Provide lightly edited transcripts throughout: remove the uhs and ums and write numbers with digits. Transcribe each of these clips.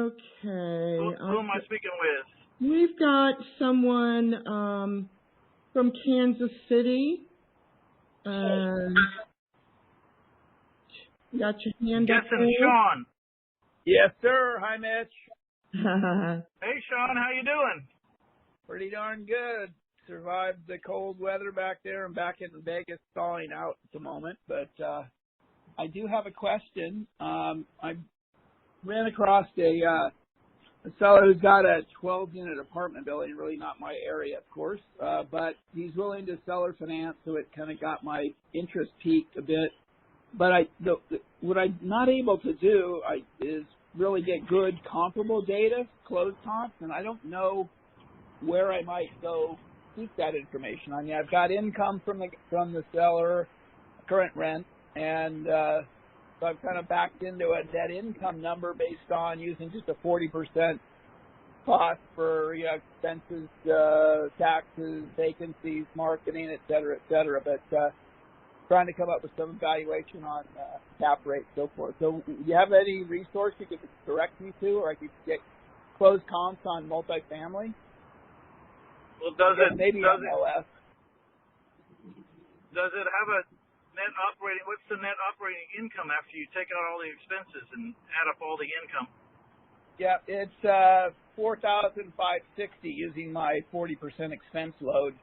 Okay. Who am I speaking with? We've got someone from Kansas City. You got your hand up Guessing there? Sean. Yes, sir. Hi, Mitch. Hey, Sean, how you doing? Pretty darn good. Survived the cold weather back there. I'm back in Vegas thawing out at the moment. But I do have a question. I ran across a seller who's got a 12-unit apartment building, really not my area, of course, but he's willing to seller finance, so it kind of got my interest peaked a bit. But what I'm not able to do is really get good comparable data, closed comps, and I don't know where I might go seek that information. I mean, I've got income from the seller, current rent, and so I've kind of backed into a net income number based on using just a 40% cost for expenses, taxes, vacancies, marketing, et cetera, but trying to come up with some valuation on cap rate, so forth. So do you have any resource you could direct me to, or I could get closed comps on multifamily? Well, does it MLS. Does it have a net operating? What's the net operating income after you take out all the expenses and add up all the income? Yeah, it's $4,560 using my 40% expense load.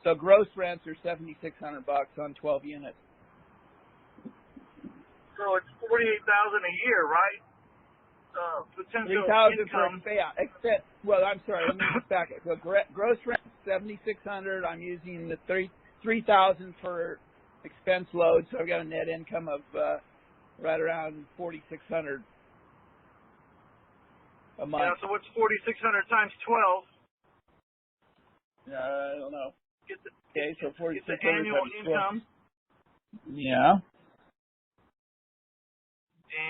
So gross rents are $7,600 on 12 units. So it's $48,000 a year, right? Potential income. Expense. Well, I'm sorry. Let me just back it. So gross rent $7,600. I'm using the $3,000 for expense load, so I've got a net income of right around $4,600 a month. Yeah. So what's 4,600 times 12? I don't know. Okay, so 4,600 the annual income. Yeah.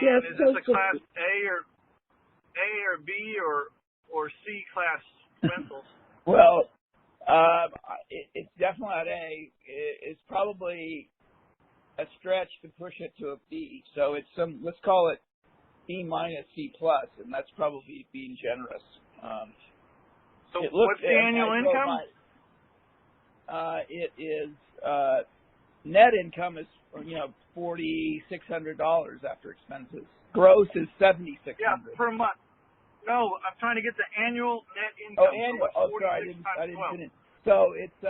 And is this a class A or B or C class rentals? Well, it's definitely not A. It's probably a stretch to push it to a B. So it's let's call it B minus C plus, and that's probably being generous. So what's the annual income? It is net income is $4,600 after expenses. Gross is $7,600. Yeah, per month. No, I'm trying to get the annual net income. Oh, annual. Oh, sorry, I didn't finish. So it's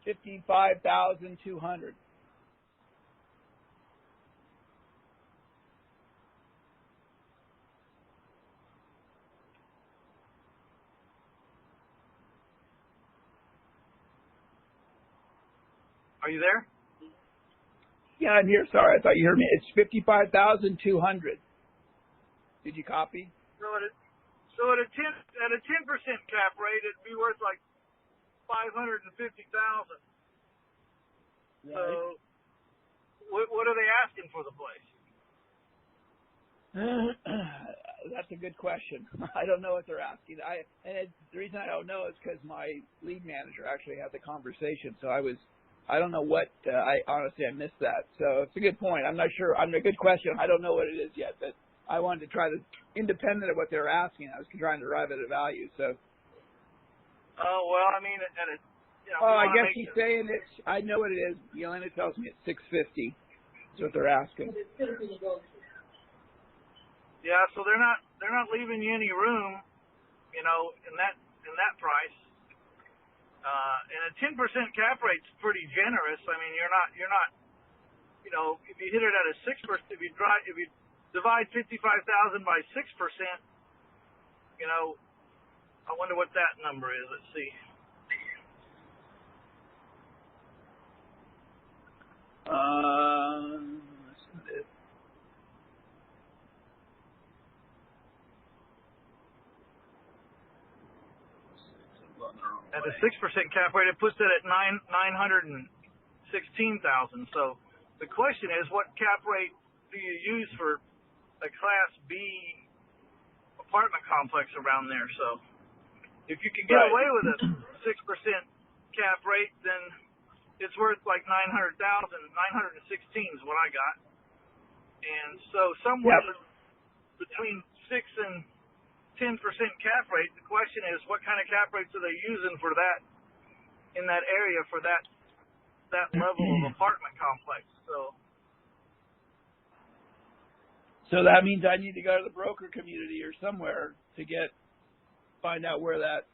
$55,200. Are you there? Yeah, I'm here. Sorry, I thought you heard me. It's $55,200. Did you copy? So at a 10% cap rate, it'd be worth like $550,000. Right. So what are they asking for the place? That's a good question. I don't know what they're asking. The reason I don't know is because my lead manager actually had the conversation. So I don't know what. I honestly missed that. So it's a good point. I'm not sure. A good question. I don't know what it is yet, but I wanted to try to, independent of what they were asking, I was trying to arrive at a value. So. Oh well, I mean, I guess he's saying it. I know what it is. Yelena tells me it's $650. That's what they're asking. Yeah, so they're not leaving you any room, in that price. And a 10% cap rate's pretty generous. I mean, you're not, if you hit it at a 6%, if you divide 55,000 by 6%, I wonder what that number is. Let's see. At a 6% cap rate, it puts it at $916,000. So the question is, what cap rate do you use for a Class B apartment complex around there? So if you can get away with a 6% cap rate, then it's worth like $900,000. 916 is what I got. And so somewhere between 6 and 10% cap rate. The question is, what kind of cap rates are they using for that in that area for that level of apartment complex? So that means I need to go to the broker community or somewhere to find out what the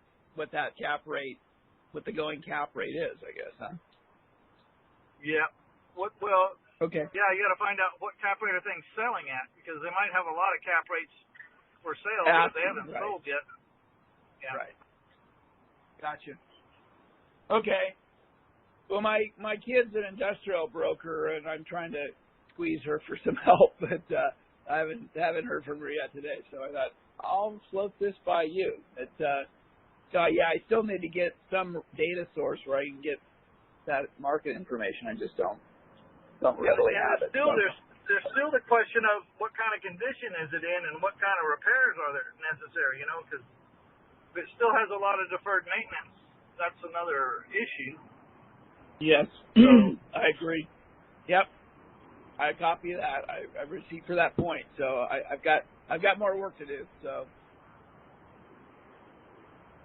going cap rate is, I guess, huh? Yeah. Okay. Yeah, you got to find out what cap rate are things selling at, because they might have a lot of cap rates for sale that they haven't sold yet. Yeah. Right. Gotcha. Okay. Well, my kid's an industrial broker, and I'm trying to squeeze her for some help, but I haven't heard from her yet today. So I thought I'll float this by you. I still need to get some data source where I can get that market information. I just don't readily have it. There's still the question of what kind of condition is it in and what kind of repairs are there necessary, because if it still has a lot of deferred maintenance, that's another issue. Yes, so, I agree. Yep, I copy that. I receipt for that point. So I've got more work to do. So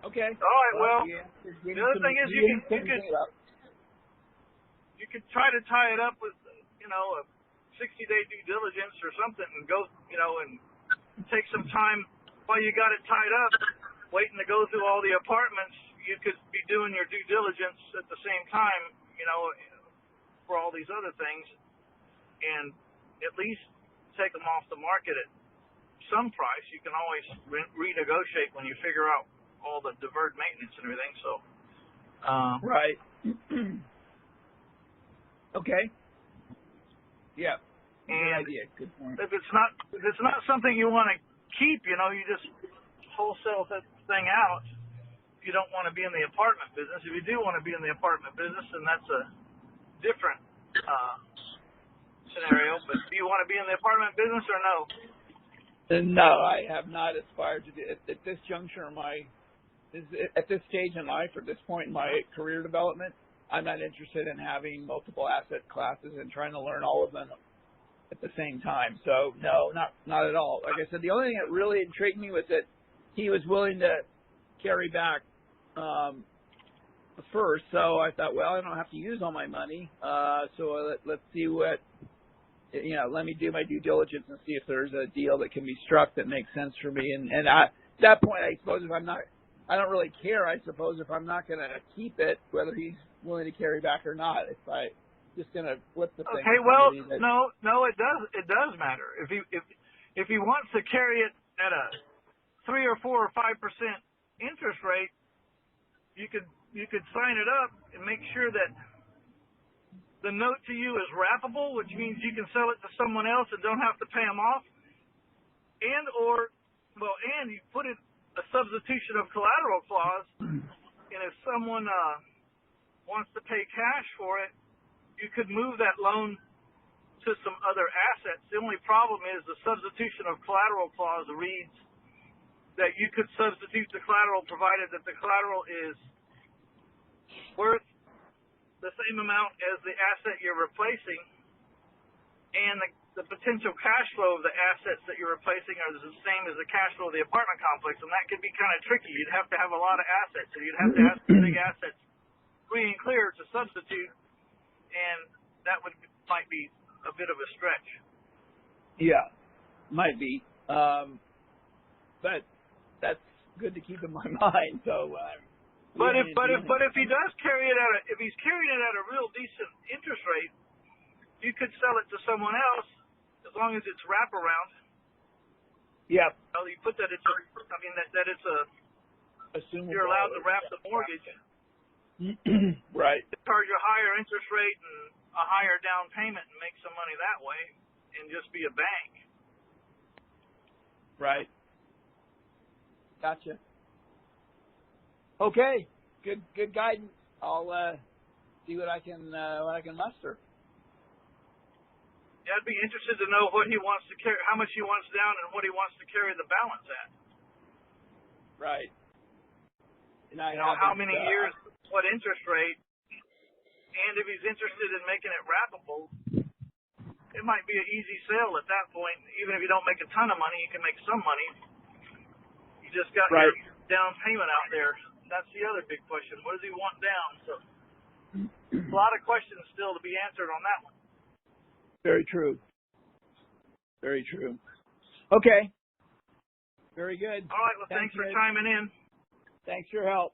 okay. All right. Well, the other thing is you could try to tie it up with a 60-day due diligence or something, and go and take some time while you got it tied up, waiting to go through all the apartments. You could be doing your due diligence at the same time, for all these other things, and at least take them off the market at some price. You can always renegotiate when you figure out all the deferred maintenance and everything. So, right. Okay. Yeah. And good idea. Good point. If it's not something you want to keep, you just wholesale that thing out. You don't want to be in the apartment business. If you do want to be in the apartment business, then that's a different scenario. But do you want to be in the apartment business or no? No, I have not aspired to do it. At this juncture at this stage in life, or this point in my career development, I'm not interested in having multiple asset classes and trying to learn all of them at the same time. So no, not at all. Like I said, the only thing that really intrigued me was that he was willing to carry back first. So I thought, well, I don't have to use all my money. So let's see what, let me do my due diligence and see if there's a deal that can be struck that makes sense for me. And at that point, I suppose I don't really care. I suppose if I'm not going to keep it, whether he's willing to carry back or not, if I just going to flip the thing. Okay, well, no, it does matter. If he wants to carry it at a 3 or 4 or 5% interest rate, you could sign it up and make sure that the note to you is wrappable, which means you can sell it to someone else and don't have to pay them off, and you put it a substitution of collateral clause, and if someone wants to pay cash for it, you could move that loan to some other assets. The only problem is the substitution of collateral clause reads that you could substitute the collateral provided that the collateral is worth the same amount as the asset you're replacing, and the potential cash flow of the assets that you're replacing are the same as the cash flow of the apartment complex, and that could be kind of tricky. You'd have to have a lot of assets, so you'd have to have some big assets free and clear to substitute, and that might be a bit of a stretch. Yeah, might be. But that's good to keep in my mind. So, but if he does carry it if he's carrying it at a real decent interest rate, you could sell it to someone else as long as it's wraparound. Yeah. Well, you put that it's that it's a assumable. You're allowed to wrap the mortgage. Right. Charge a higher interest rate and a higher down payment and make some money that way, and just be a bank. Right. Gotcha. Okay. Good guidance. I'll see what I can muster. Yeah, I'd be interested to know what he wants to carry, how much he wants down, and what he wants to carry the balance at. Right. And how many years, what interest rate, and if he's interested in making it wrappable, it might be an easy sale at that point. Even if you don't make a ton of money, you can make some money. You just got Right. your down payment out there. That's the other big question. What does he want down? So a lot of questions still to be answered on that one. Very true. Very true. Okay. Very good. All right. Well, thanks for chiming in. Thanks for your help.